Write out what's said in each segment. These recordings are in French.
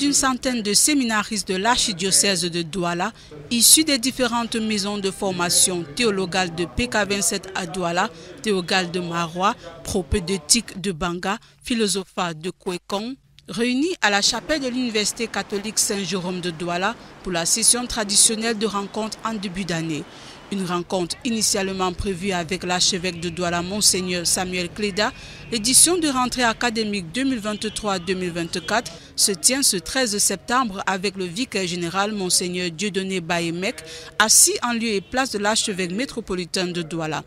d'une centaine de séminaristes de l'archidiocèse de Douala, issus des différentes maisons de formation théologale de PK27 à Douala, théologale de Marois, propédeutique de Banga, philosopha de Kwekong, réunis à la chapelle de l'Université catholique Saint-Jérôme de Douala pour la session traditionnelle de rencontre en début d'année. Une rencontre initialement prévue avec l'archevêque de Douala, Monseigneur Samuel Cléda. L'édition de rentrée académique 2023-2024 se tient ce 13 septembre avec le vicaire général Monseigneur Dieudonné Bayemek, assis en lieu et place de l'archevêque métropolitain de Douala.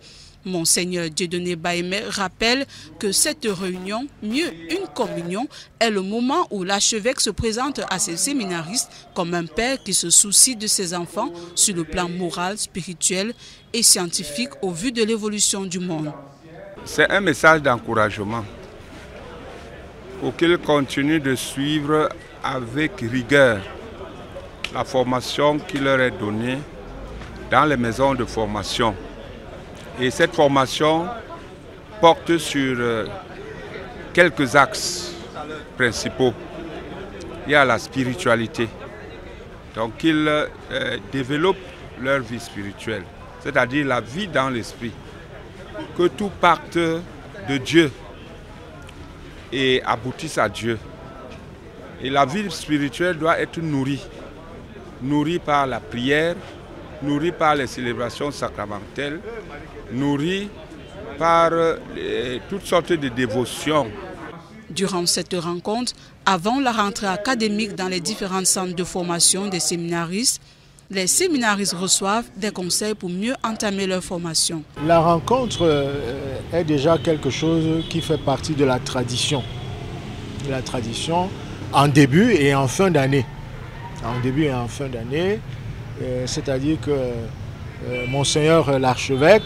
Monseigneur Dieudonné Bayemek rappelle que cette réunion, mieux une communion, est le moment où l'archevêque se présente à ses séminaristes comme un père qui se soucie de ses enfants sur le plan moral, spirituel et scientifique au vu de l'évolution du monde. C'est un message d'encouragement pour qu'ils continuent de suivre avec rigueur la formation qui leur est donnée dans les maisons de formation. Et cette formation porte sur quelques axes principaux. Il y a la spiritualité. Donc ils développent leur vie spirituelle, c'est-à-dire la vie dans l'esprit. Que tout parte de Dieu et aboutisse à Dieu. Et la vie spirituelle doit être nourrie par la prière, nourrie par les célébrations sacramentelles, nourrie par toutes sortes de dévotions. Durant cette rencontre, avant la rentrée académique dans les différents centres de formation des séminaristes, les séminaristes reçoivent des conseils pour mieux entamer leur formation. La rencontre est déjà quelque chose qui fait partie de la tradition. La tradition en début et en fin d'année. En début et en fin d'année, c'est-à-dire que Monseigneur l'archevêque,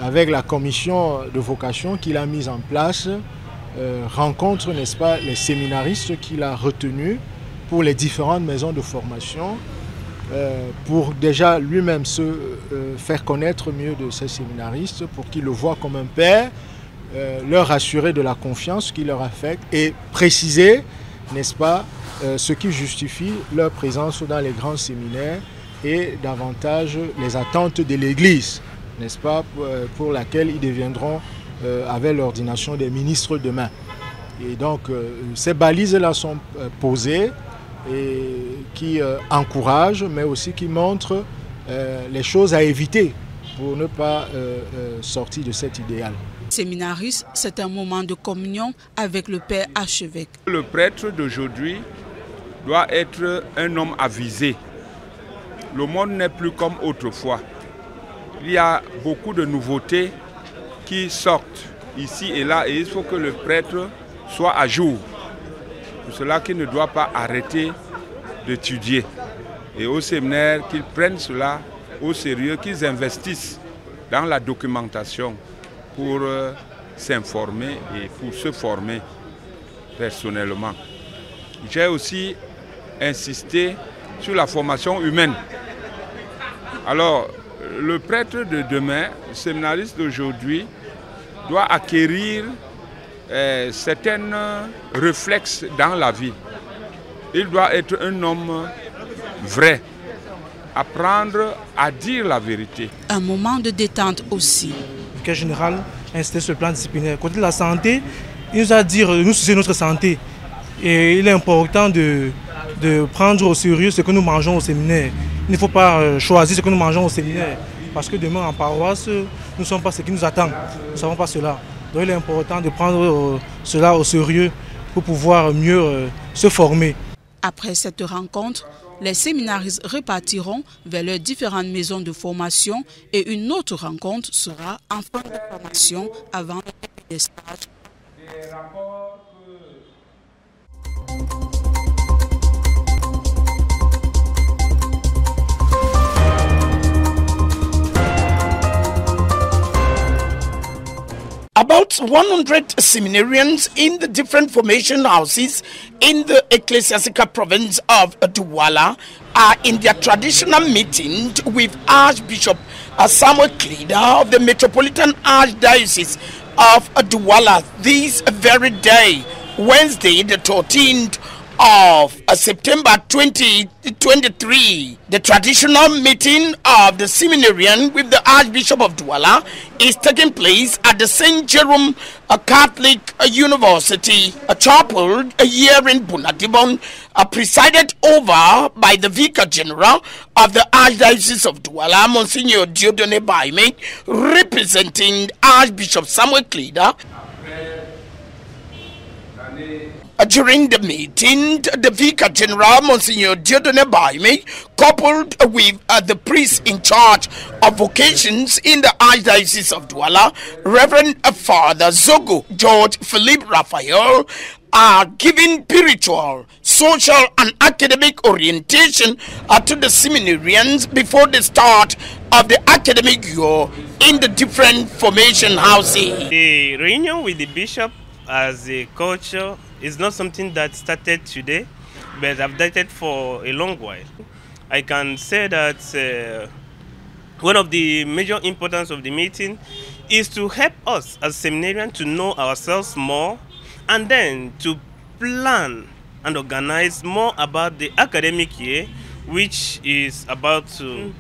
avec la commission de vocation qu'il a mise en place, rencontre, n'est-ce pas, les séminaristes qu'il a retenus pour les différentes maisons de formation, pour déjà lui-même se faire connaître mieux de ces séminaristes, pour qu'ils le voient comme un père, leur assurer de la confiance qu'il leur affecte et préciser, n'est-ce pas, ce qui justifie leur présence dans les grands séminaires et davantage les attentes de l'Église, n'est-ce pas, pour laquelle ils deviendront, avec l'ordination des ministres demain. Et donc, ces balises-là sont posées et qui encouragent, mais aussi qui montrent les choses à éviter pour ne pas sortir de cet idéal. Séminariste, c'est un moment de communion avec le Père archevêque. Le prêtre d'aujourd'hui doit être un homme avisé. Le monde n'est plus comme autrefois. Il y a beaucoup de nouveautés qui sortent ici et là et il faut que le prêtre soit à jour. Pour cela qu'il ne doit pas arrêter d'étudier. Et au séminaire, qu'ils prennent cela au sérieux, qu'ils investissent dans la documentation pour s'informer et pour se former personnellement. J'ai aussi insisté sur la formation humaine. Alors, le prêtre de demain, le séminariste d'aujourd'hui, doit acquérir certains réflexes dans la vie. Il doit être un homme vrai, apprendre à dire la vérité. Un moment de détente aussi. Le vicaire général a installé ce plan disciplinaire. Côté de la santé, il nous a dit de nous soucier de notre santé. Et il est important de prendre au sérieux ce que nous mangeons au séminaire. Il ne faut pas choisir ce que nous mangeons au séminaire. Parce que demain en paroisse, nous ne savons pas ce qui nous attend. Nous ne savons pas cela. Donc il est important de prendre cela au sérieux pour pouvoir mieux se former. Après cette rencontre, les séminaristes repartiront vers leurs différentes maisons de formation et une autre rencontre sera en fin de formation avant le début des stages. About 100 seminarians in the different formation houses in the ecclesiastical province of Douala are in their traditional meeting with Archbishop Samuel Cléda of the Metropolitan Archdiocese of Douala this very day, Wednesday the 13th of September 2023, the traditional meeting of the seminarian with the Archbishop of Douala is taking place at the St. Jerome Catholic University Chapel here in Bunadibon, presided over by the Vicar General of the Archdiocese of Douala, Monsignor Dieudonné Baime, representing Archbishop Samuel Klida. During the meeting, the Vicar General, Monsignor Dieudonné Baime, coupled with the priest in charge of vocations in the Archdiocese of Douala, Reverend Father Zogo George Philippe Raphael, are giving spiritual, social, and academic orientation to the seminarians before the start of the academic year in the different formation houses. The reunion with the bishop as a culture is not something that started today, but I've dated for a long while. I can say that one of the major importance of the meeting is to help us as seminarians to know ourselves more, and then to plan and organize more about the academic year, which is about to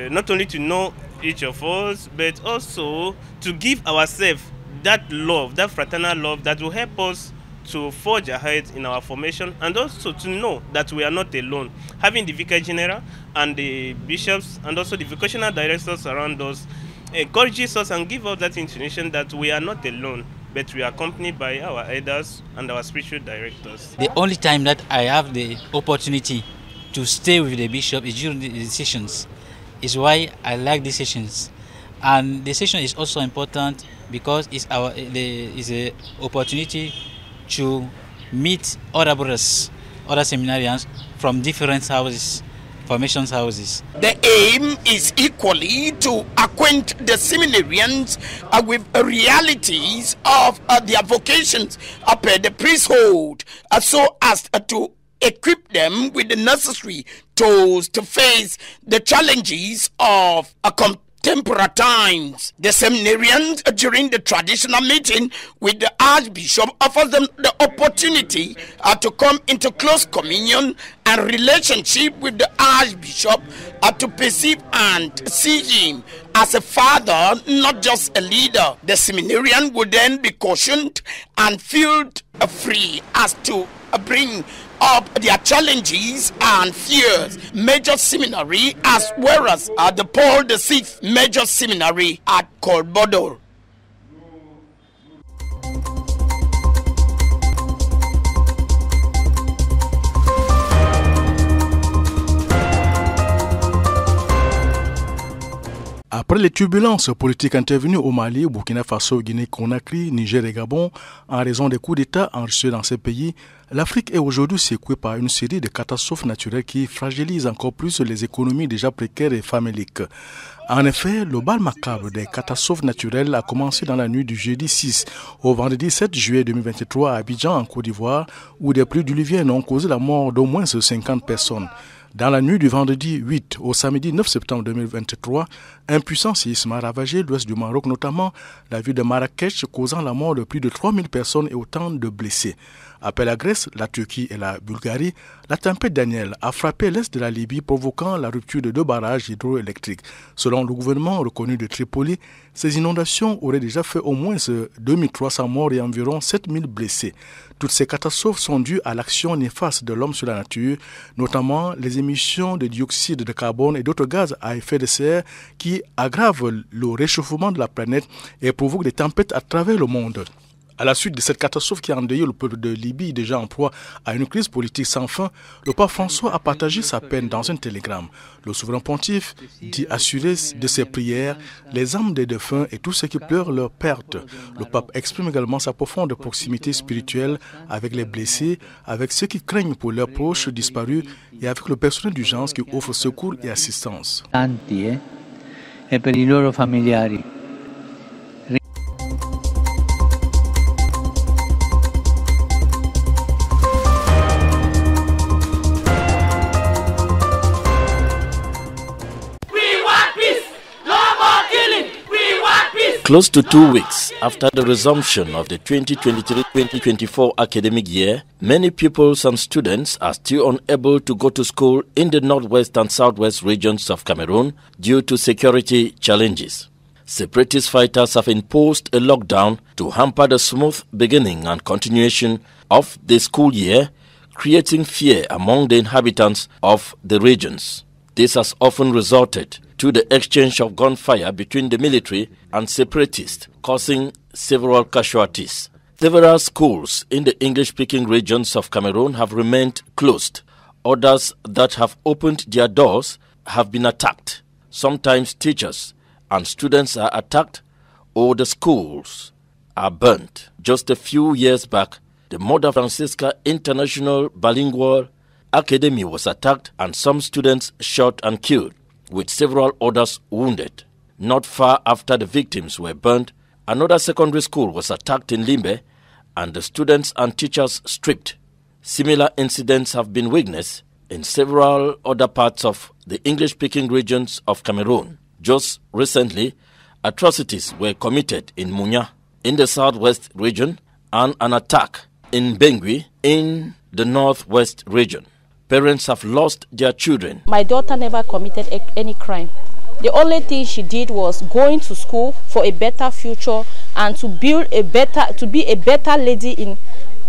not only to know each of us, but also to give ourselves that love, that fraternal love that will help us to forge ahead in our formation, and also to know that we are not alone. Having the Vicar General and the bishops and also the vocational directors around us encourages us and gives us that intuition that we are not alone, but we are accompanied by our elders and our spiritual directors. The only time that I have the opportunity to stay with the bishop is during the sessions. Is why I like these sessions. And the session is also important because it's an opportunity to meet other brothers, other seminarians from different houses, formations houses. The aim is equally to acquaint the seminarians with realities of their vocations per the priesthood, so as to equip them with the necessary tools to face the challenges of contemporary times. The seminarians during the traditional meeting with the Archbishop offers them the opportunity to come into close communion and relationship with the Archbishop, to perceive and see him as a father, not just a leader. The seminarian would then be cautioned and feel free as to bring up their challenges and fears. Major Seminary as well as the Paul VI Major Seminary at Kolbodor. Après les turbulences politiques intervenues au Mali, Burkina Faso, Guinée-Conakry, Niger et Gabon, en raison des coups d'État enregistrés dans ces pays, l'Afrique est aujourd'hui secouée par une série de catastrophes naturelles qui fragilisent encore plus les économies déjà précaires et faméliques. En effet, le bal macabre des catastrophes naturelles a commencé dans la nuit du jeudi 6 au vendredi 7 juillet 2023 à Abidjan, en Côte d'Ivoire, où des pluies diluviennes ont causé la mort d'au moins 50 personnes. Dans la nuit du vendredi 8 au samedi 9 septembre 2023, un puissant séisme a ravagé l'ouest du Maroc, notamment la ville de Marrakech, causant la mort de plus de 3000 personnes et autant de blessés. Après la Grèce, la Turquie et la Bulgarie, la tempête Daniel a frappé l'est de la Libye, provoquant la rupture de 2 barrages hydroélectriques. Selon le gouvernement reconnu de Tripoli, ces inondations auraient déjà fait au moins 2300 morts et environ 7000 blessés. Toutes ces catastrophes sont dues à l'action néfaste de l'homme sur la nature, notamment les émissions de dioxyde de carbone et d'autres gaz à effet de serre qui aggravent le réchauffement de la planète et provoquent des tempêtes à travers le monde. À la suite de cette catastrophe qui a endeuillé le peuple de Libye, déjà en proie à une crise politique sans fin, le pape François a partagé sa peine dans un télégramme. Le souverain pontife dit assurer de ses prières les âmes des défunts et tous ceux qui pleurent leur perte. Le pape exprime également sa profonde proximité spirituelle avec les blessés, avec ceux qui craignent pour leurs proches disparus et avec le personnel d'urgence qui offre secours et assistance. E per i loro familiari. Close to 2 weeks after the resumption of the 2023-2024 academic year, many pupils and students are still unable to go to school in the northwest and southwest regions of Cameroon due to security challenges. Separatist fighters have imposed a lockdown to hamper the smooth beginning and continuation of the school year, creating fear among the inhabitants of the regions. This has often resulted to the exchange of gunfire between the military and separatists, causing several casualties. Several schools in the English-speaking regions of Cameroon have remained closed. Others that have opened their doors have been attacked. Sometimes teachers and students are attacked or the schools are burnt. Just a few years back, the Mother Francisca International Bilingual Academy was attacked and some students shot and killed, with several others wounded. Not far after the victims were burnt, another secondary school was attacked in Limbe and the students and teachers stripped. Similar incidents have been witnessed in several other parts of the English-speaking regions of Cameroon. Just recently, atrocities were committed in Munya, in the southwest region, and an attack in Bengui, in the northwest region. Parents have lost their children. My daughter never committed any crime. The only thing she did was going to school for a better future and to be a better lady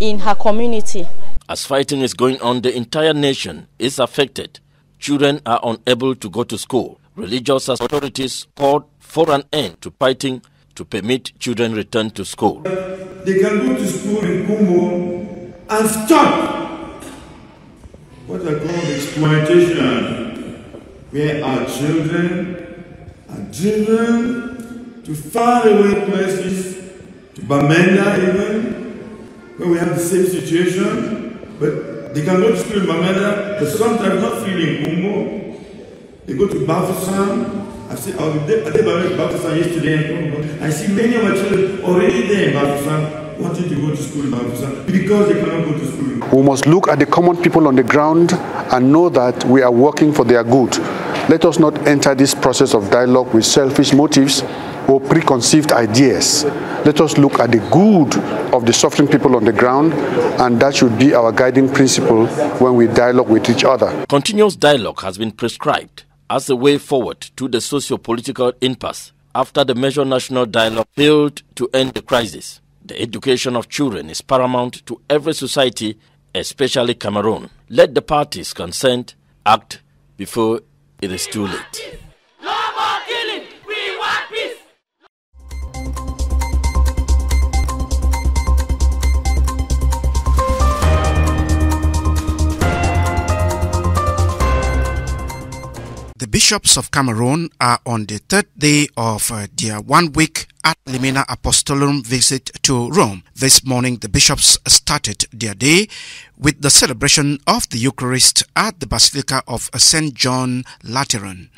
in her community. As fighting is going on, the entire nation is affected. Children are unable to go to school. Religious authorities called for an end to fighting to permit children return to school. They can go to school in Congo and stop what I call exploitation, where our children are driven to faraway places, to Bamenda even, where we have the same situation, but they can go to school in Bamenda, but sometimes not freely in Congo. They go to Bafoussam. I did Bafoussam yesterday. I see many of my children already there in Bafoussam wanting to go to school in Bafoussam because they cannot go to school. We must look at the common people on the ground and know that we are working for their good. Let us not enter this process of dialogue with selfish motives or preconceived ideas. Let us look at the good of the suffering people on the ground, and that should be our guiding principle when we dialogue with each other. Continuous dialogue has been prescribed as a way forward to the socio-political impasse after the major national dialogue failed to end the crisis. The education of children is paramount to every society, especially Cameroon. Let the parties concerned act before it is too late. No more killing, we want peace. The bishops of Cameroon are on the third day of their 1 week Ad Limina Apostolorum visit to Rome. This morning, the bishops started their day with the celebration of the Eucharist at the Basilica of St. John Lateran.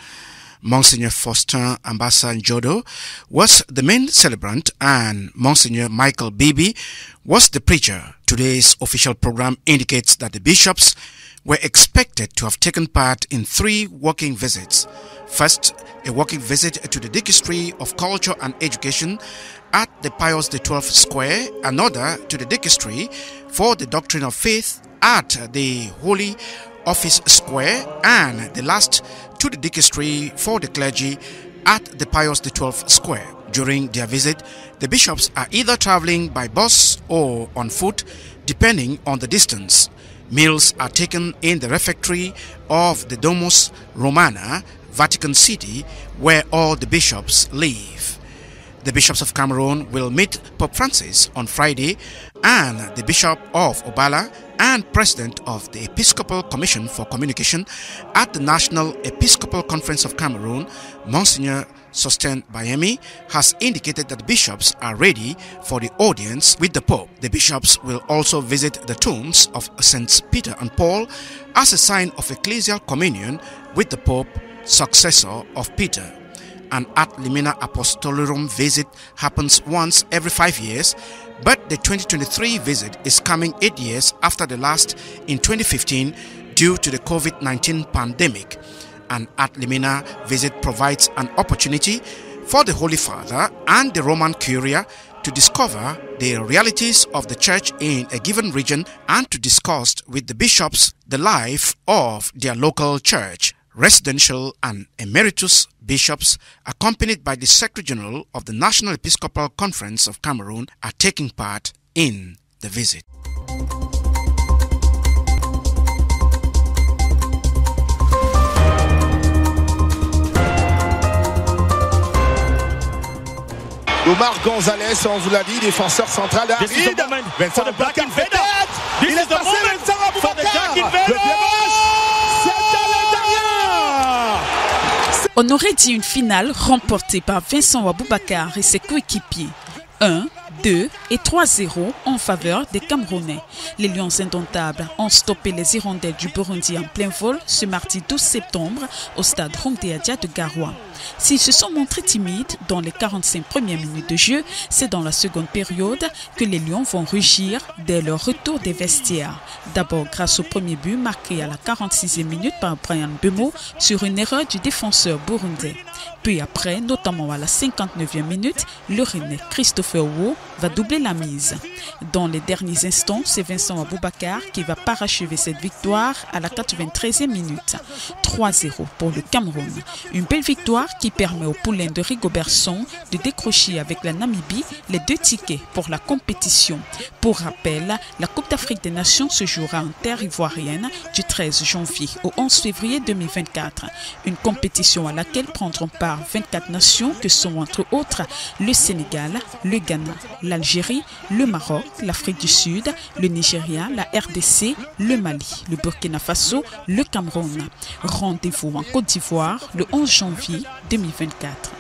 Monsignor Faustin Ambassa Njodo was the main celebrant and Monsignor Michael Bibi was the preacher. Today's official program indicates that the bishops were expected to have taken part in 3 working visits. First, a working visit to the Dicastery of Culture and Education at the Pius XII Square, another to the Dicastery for the Doctrine of Faith at the Holy Office Square, and the last to the Dicastery for the Clergy at the Pius XII Square. During their visit, the bishops are either traveling by bus or on foot, depending on the distance. Meals are taken in the refectory of the Domus Romana, Vatican City, where all the bishops live. The bishops of Cameroon will meet Pope Francis on Friday, and the Bishop of Obala and President of the Episcopal Commission for Communication at the National Episcopal Conference of Cameroon, Monsignor Sosten Bayemi, has indicated that the bishops are ready for the audience with the Pope. The bishops will also visit the tombs of Saints Peter and Paul as a sign of ecclesial communion with the Pope, successor of Peter. An Ad Limina Apostolorum visit happens once every 5 years, but the 2023 visit is coming 8 years after the last in 2015 due to the COVID-19 pandemic. An Ad Limina visit provides an opportunity for the Holy Father and the Roman Curia to discover the realities of the church in a given region and to discuss with the bishops the life of their local church. Residential and emeritus bishops, accompanied by the Secretary General of the National Episcopal Conference of Cameroon, are taking part in the visit. Omar Gonzalez, on vous l'a dit, défenseur central d'Aride. Vincent Aboubakar fait tête. Il est passé Vincent Aboubakar. Le pied On aurait dit une finale remportée par Vincent Aboubakar et ses coéquipiers. 1, 2 et 3-0 en faveur des Camerounais. Les Lions indomptables ont stoppé les Hirondelles du Burundi en plein vol ce mardi 12 septembre au stade Rongdeadia de Garoua. S'ils se sont montrés timides dans les 45 premières minutes de jeu, c'est dans la seconde période que les Lions vont rugir dès leur retour des vestiaires. D'abord grâce au premier but marqué à la 46e minute par Brian Bemo sur une erreur du défenseur burundais. Puis après, notamment à la 59e minute, le Rennais Christopher Wu va doubler la mise. Dans les derniers instants, c'est Vincent Aboubakar qui va parachever cette victoire à la 93e minute. 3-0 pour le Cameroun. Une belle victoire qui permet aux poulains de Rigobertson de décrocher avec la Namibie les 2 tickets pour la compétition. Pour rappel, la Coupe d'Afrique des Nations se jouera en terre ivoirienne du 13 janvier au 11 février 2024. Une compétition à laquelle prendront part 24 nations que sont entre autres le Sénégal, le Ghana, l'Algérie, le Maroc, l'Afrique du Sud, le Nigeria, la RDC, le Mali, le Burkina Faso, le Cameroun. Rendez-vous en Côte d'Ivoire le 11 janvier 2024.